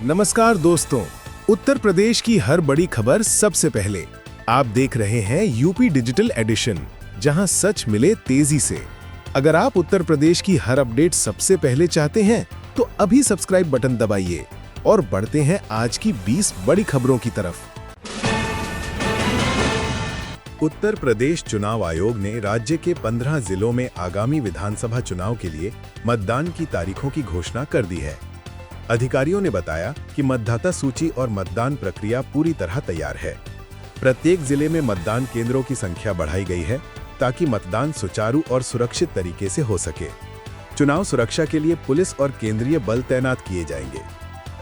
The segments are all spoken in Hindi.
नमस्कार दोस्तों, उत्तर प्रदेश की हर बड़ी खबर सबसे पहले। आप देख रहे हैं यूपी डिजिटल एडिशन, जहां सच मिले तेजी से। अगर आप उत्तर प्रदेश की हर अपडेट सबसे पहले चाहते हैं, तो अभी सब्सक्राइब बटन दबाइए और बढ़ते हैं आज की 20 बड़ी खबरों की तरफ। उत्तर प्रदेश चुनाव आयोग ने राज्य के 15 जिलों में आगामी विधानसभा चुनाव के लिए मतदान की तारीखों की घोषणा कर दी है। अधिकारियों ने बताया कि मतदाता सूची और मतदान प्रक्रिया पूरी तरह तैयार है। प्रत्येक जिले में मतदान केंद्रों की संख्या बढ़ाई गई है ताकि मतदान सुचारू और सुरक्षित तरीके से हो सके। चुनाव सुरक्षा के लिए पुलिस और केंद्रीय बल तैनात किए जाएंगे।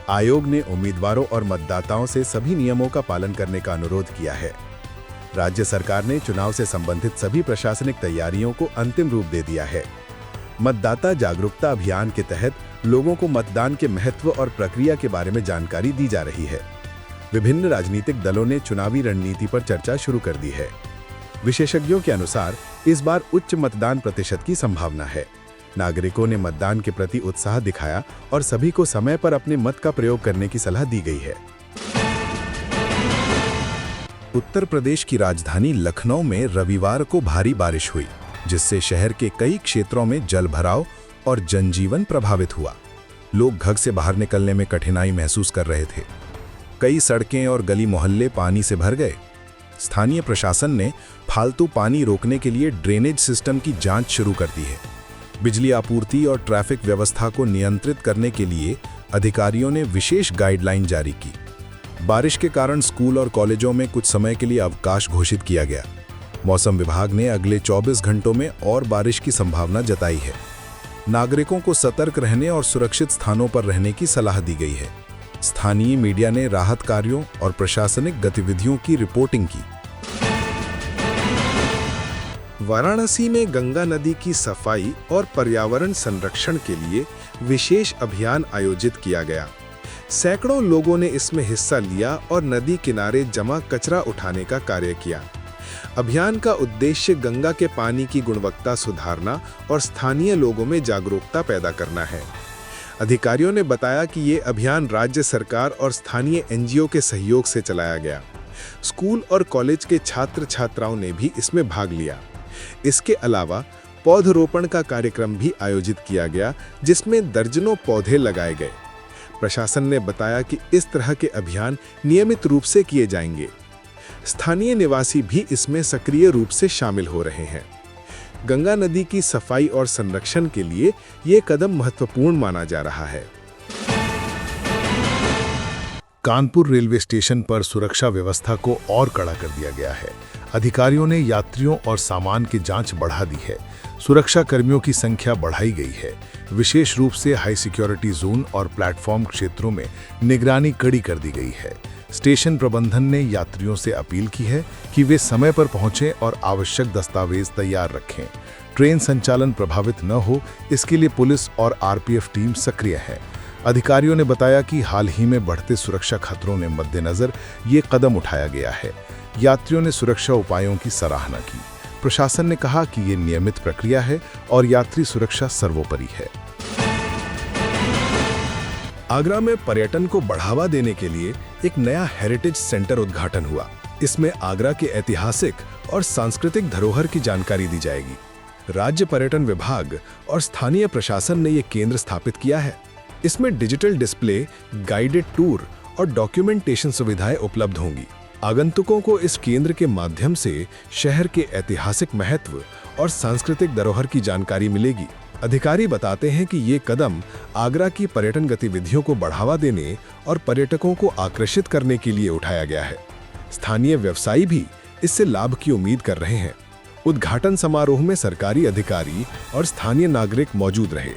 आयोग ने उम्मीदवारों और मतदाताओं से सभी नियमों का पालन करने का अनुरोध किया है। राज्य सरकार ने चुनाव से संबंधित सभी प्रशासनिक तैयारियों को अंतिम रूप दे दिया है। मतदाता जागरूकता अभियान के तहत लोगों को मतदान के महत्व और प्रक्रिया के बारे में जानकारी दी जा रही है। विभिन्न राजनीतिक दलों ने चुनावी रणनीति पर चर्चा शुरू कर दी है। विशेषज्ञों के अनुसार इस बार उच्च मतदान प्रतिशत की संभावना है। नागरिकों ने मतदान के प्रति उत्साह दिखाया और सभी को समय पर अपने मत का प्रयोग करने की सलाह दी गई है। उत्तर प्रदेश की राजधानी लखनऊ में रविवार को भारी बारिश हुई, जिससे शहर के कई क्षेत्रों में जलभराव और जनजीवन प्रभावित हुआ। लोग घर से बाहर निकलने में कठिनाई महसूस कर रहे थे। कई सड़कें और गली मोहल्ले पानी से भर गए। स्थानीय प्रशासन ने फालतू पानी रोकने के लिए ड्रेनेज सिस्टम की जांच शुरू कर दी है। बिजली आपूर्ति और ट्रैफिक व्यवस्था को नियंत्रित करने के लिए अधिकारियों ने विशेष गाइडलाइन जारी की। बारिश के कारण स्कूल और कॉलेजों में कुछ समय के लिए अवकाश घोषित किया गया। मौसम विभाग ने अगले 24 घंटों में और बारिश की संभावना जताई है। नागरिकों को सतर्क रहने और सुरक्षित स्थानों पर रहने की सलाह दी गई है। स्थानीय मीडिया ने राहत कार्यों और प्रशासनिक गतिविधियों की रिपोर्टिंग की। वाराणसी में गंगा नदी की सफाई और पर्यावरण संरक्षण के लिए विशेष अभियान आयोजित किया गया। सैकड़ों लोगों ने इसमें हिस्सा लिया और नदी किनारे जमा कचरा उठाने का कार्य किया। अभियान का उद्देश्य गंगा के पानी की गुणवत्ता सुधारना और स्थानीय लोगों में जागरूकता पैदा करना है। अधिकारियों ने बताया कि ये अभियान राज्य सरकार और स्थानीय एनजीओ के सहयोग से चलाया गया। स्कूल और कॉलेज के छात्र छात्राओं ने भी इसमें भाग लिया। इसके अलावा पौधरोपण का कार्यक्रम भी आयोजित किया गया, जिसमें दर्जनों पौधे लगाए गए। प्रशासन ने बताया कि इस तरह के अभियान नियमित रूप से किए जाएंगे। स्थानीय निवासी भी इसमें सक्रिय रूप से शामिल हो रहे हैं। गंगा नदी की सफाई और संरक्षण के लिए ये कदम महत्वपूर्ण माना जा रहा है। कानपुर रेलवे स्टेशन पर सुरक्षा व्यवस्था को और कड़ा कर दिया गया है। अधिकारियों ने यात्रियों और सामान की जांच बढ़ा दी है। सुरक्षा कर्मियों की संख्या बढ़ाई गई है। विशेष रूप से हाई सिक्योरिटी जोन और प्लेटफॉर्म क्षेत्रों में निगरानी कड़ी कर दी गई है। स्टेशन प्रबंधन ने यात्रियों से अपील की है कि वे समय पर पहुंचें और आवश्यक दस्तावेज तैयार रखें। ट्रेन संचालन प्रभावित न हो, इसके लिए पुलिस और आरपीएफ टीम सक्रिय है। अधिकारियों ने बताया कि हाल ही में बढ़ते सुरक्षा खतरों के मद्देनजर ये कदम उठाया गया है। यात्रियों ने सुरक्षा उपायों की सराहना की। प्रशासन ने कहा कि ये नियमित प्रक्रिया है और यात्री सुरक्षा सर्वोपरि है। आगरा में पर्यटन को बढ़ावा देने के लिए एक नया हेरिटेज सेंटर उद्घाटन हुआ। इसमें आगरा के ऐतिहासिक और सांस्कृतिक धरोहर की जानकारी दी जाएगी। राज्य पर्यटन विभाग और स्थानीय प्रशासन ने ये केंद्र स्थापित किया है। इसमें डिजिटल डिस्प्ले, गाइडेड टूर और डॉक्यूमेंटेशन सुविधाएं उपलब्ध होंगी। आगंतुकों को इस केंद्र के माध्यम से शहर के ऐतिहासिक महत्व और सांस्कृतिक धरोहर की जानकारी मिलेगी। अधिकारी बताते हैं कि ये कदम आगरा की पर्यटन गतिविधियों को बढ़ावा देने और पर्यटकों को आकर्षित करने के लिए उठाया गया है। स्थानीय व्यवसायी भी इससे लाभ की उम्मीद कर रहे हैं। उद्घाटन समारोह में सरकारी अधिकारी और स्थानीय नागरिक मौजूद रहे।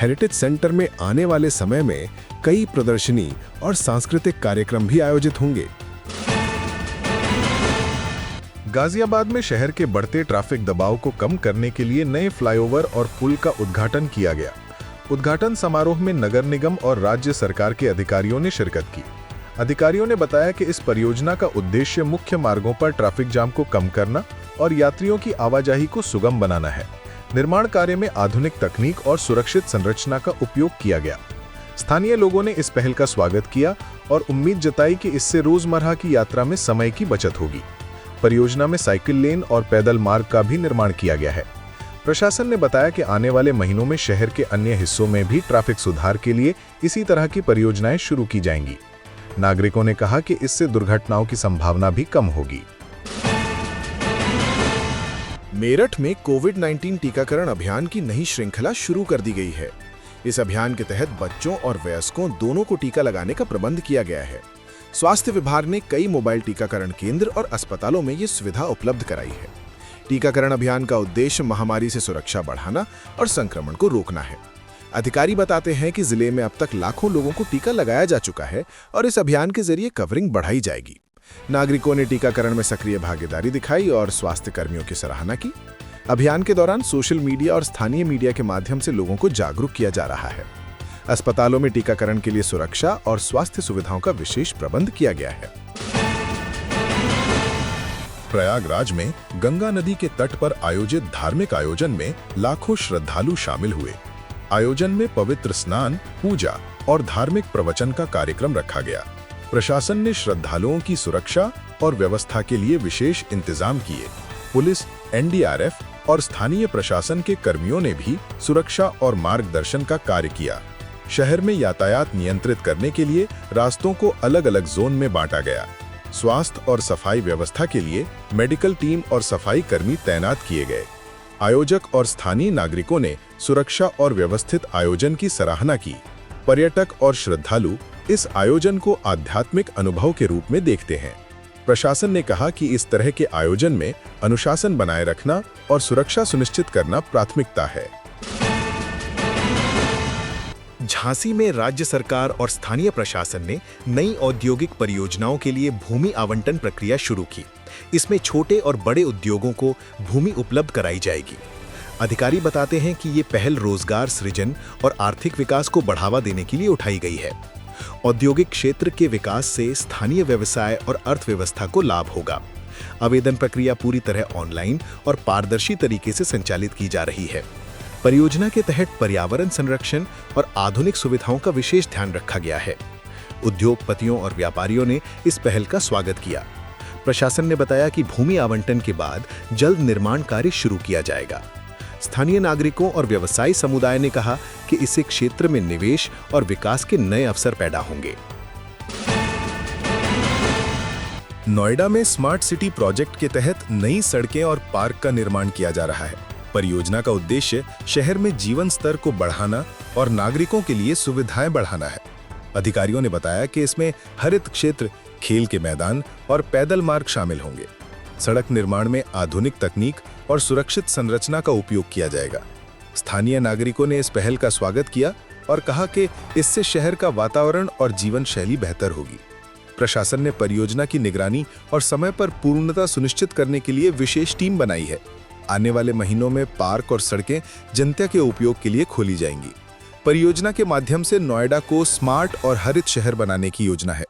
हेरिटेज सेंटर में आने वाले समय में कई प्रदर्शनी और सांस्कृतिक कार्यक्रम भी आयोजित होंगे। गाजियाबाद में शहर के बढ़ते ट्रैफिक दबाव को कम करने के लिए नए फ्लाईओवर और पुल का उद्घाटन किया गया। उद्घाटन समारोह में नगर निगम और राज्य सरकार के अधिकारियों ने शिरकत की। अधिकारियों ने बताया कि इस परियोजना का उद्देश्य मुख्य मार्गों पर ट्रैफिक जाम को कम करना और यात्रियों की आवाजाही को सुगम बनाना है। निर्माण कार्य में आधुनिक तकनीक और सुरक्षित संरचना का उपयोग किया गया। स्थानीय लोगों ने इस पहल का स्वागत किया और उम्मीद जताई कि इससे रोजमर्रा की यात्रा में समय की बचत होगी। परियोजना में साइकिल लेन और पैदल मार्ग का भी निर्माण किया गया है। प्रशासन ने बताया कि आने वाले महीनों में शहर के अन्य हिस्सों में भी ट्रैफिक सुधार के लिए इसी तरह की परियोजनाएं शुरू की जाएंगी। नागरिकों ने कहा कि इससे दुर्घटनाओं की संभावना भी कम होगी। मेरठ में कोविड-19 टीकाकरण अभियान की नई श्रृंखला शुरू कर दी गई है। इस अभियान के तहत बच्चों और वयस्कों दोनों को टीका लगाने का प्रबंध किया गया है। स्वास्थ्य विभाग ने कई मोबाइल टीकाकरण केंद्र और अस्पतालों में ये सुविधा उपलब्ध कराई है। टीकाकरण अभियान का उद्देश्य महामारी से सुरक्षा बढ़ाना और संक्रमण को रोकना है। अधिकारी बताते हैं कि जिले में अब तक लाखों लोगों को टीका लगाया जा चुका है और इस अभियान के जरिए कवरिंग बढ़ाई जाएगी। नागरिकों ने टीकाकरण में सक्रिय भागीदारी दिखाई और स्वास्थ्य कर्मियों की सराहना की। अभियान के दौरान सोशल मीडिया और स्थानीय मीडिया के माध्यम से लोगों को जागरूक किया जा रहा है। अस्पतालों में टीकाकरण के लिए सुरक्षा और स्वास्थ्य सुविधाओं का विशेष प्रबंध किया गया है। प्रयागराज में गंगा नदी के तट पर आयोजित धार्मिक आयोजन में लाखों श्रद्धालु शामिल हुए। आयोजन में पवित्र स्नान, पूजा और धार्मिक प्रवचन का कार्यक्रम रखा गया। प्रशासन ने श्रद्धालुओं की सुरक्षा और व्यवस्था के लिए विशेष इंतजाम किए। पुलिस, एनडीआरएफ और स्थानीय प्रशासन के कर्मियों ने भी सुरक्षा और मार्गदर्शन का कार्य किया। शहर में यातायात नियंत्रित करने के लिए रास्तों को अलग अलग जोन में बांटा गया। स्वास्थ्य और सफाई व्यवस्था के लिए मेडिकल टीम और सफाई कर्मी तैनात किए गए। आयोजक और स्थानीय नागरिकों ने सुरक्षा और व्यवस्थित आयोजन की सराहना की। पर्यटक और श्रद्धालु इस आयोजन को आध्यात्मिक अनुभव के रूप में देखते हैं। प्रशासन ने कहा कि इस तरह के आयोजन में अनुशासन बनाए रखना और सुरक्षा सुनिश्चित करना प्राथमिकता है। झांसी में राज्य सरकार और स्थानीय प्रशासन ने नई औद्योगिक परियोजनाओं के लिए भूमि आवंटन प्रक्रिया शुरू की। इसमें छोटे और बड़े उद्योगों को भूमि उपलब्ध कराई जाएगी। अधिकारी बताते हैं कि ये पहल रोजगार सृजन और आर्थिक विकास को बढ़ावा देने के लिए उठाई गई है। औद्योगिक क्षेत्र के विकास से स्थानीय व्यवसाय और अर्थव्यवस्था को लाभ होगा। आवेदन प्रक्रिया पूरी तरह ऑनलाइन और पारदर्शी तरीके से संचालित की जा रही है। परियोजना के तहत पर्यावरण संरक्षण और आधुनिक सुविधाओं का विशेष ध्यान रखा गया है। उद्योगपतियों और व्यापारियों ने इस पहल का स्वागत किया। प्रशासन ने बताया कि भूमि आवंटन के बाद जल्द निर्माण कार्य शुरू किया जाएगा। स्थानीय नागरिकों और व्यवसायी समुदाय ने कहा कि इससे क्षेत्र में निवेश और विकास के नए अवसर पैदा होंगे। नोएडा में स्मार्ट सिटी प्रोजेक्ट के तहत नई सड़कें और पार्क का निर्माण किया जा रहा है। परियोजना का उद्देश्य शहर में जीवन स्तर को बढ़ाना और नागरिकों के लिए सुविधाएं बढ़ाना है। अधिकारियों ने बताया कि इसमें हरित क्षेत्र, खेल के मैदान और पैदल मार्ग शामिल होंगे। सड़क निर्माण में आधुनिक तकनीक और सुरक्षित संरचना का उपयोग किया जाएगा। स्थानीय नागरिकों ने इस पहल का स्वागत किया और कहा कि इससे शहर का वातावरण और जीवन शैली बेहतर होगी। प्रशासन ने परियोजना की निगरानी और समय पर पूर्णता सुनिश्चित करने के लिए विशेष टीम बनाई है। आने वाले महीनों में पार्क और सड़कें जनता के उपयोग के लिए खोली जाएंगी। परियोजना के माध्यम से नोएडा को स्मार्ट और हरित शहर बनाने की योजना है।